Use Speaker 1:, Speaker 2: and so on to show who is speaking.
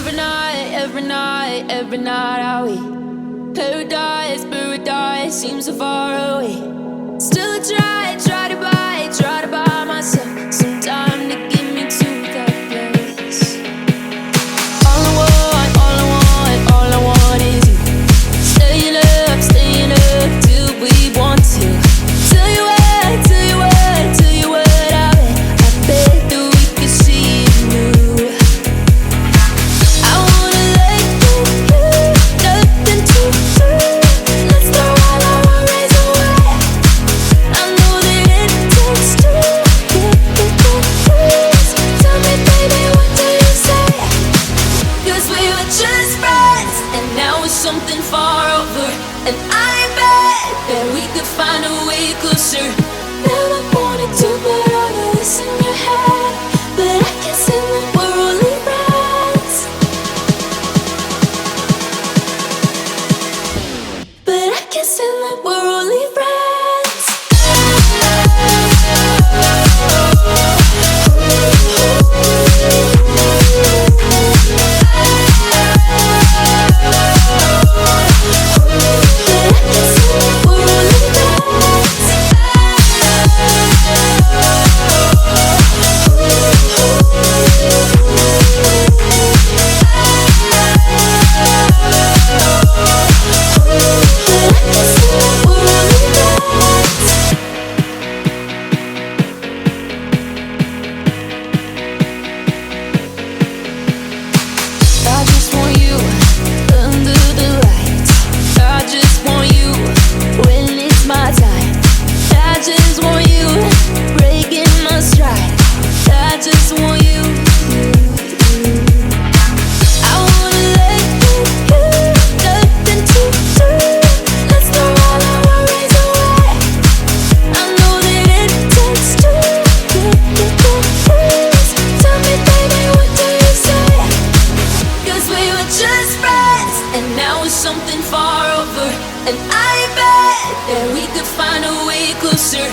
Speaker 1: every night are we paradise, paradise seems so far away. Still I try to buy myself some time to get me to that place. All I want is you. Staying up till we want to. Tell you what I bet that we could see it new. I wanna let you, nothing to do. Let's throw all our worries away. I know that it takes two to get the truth. Tell me, baby, what do you say? 'Cause we were just friends, and now it's something far over. And I bet that we could find a way closer. Never wanted to put all of this in your head, but I can see that we're only friends. But I can see that we're only friends. I just want you under the lights. I just want you when it's my time. I just want you breaking my stride. I just want you. I wanna let you, nothing to do. Let's throw all our worries away. I know that it takes two to get the truth. Tell me, baby, what do you say? 'Cause we were just friends, and now it's something far over. And I bet that we could find a way closer.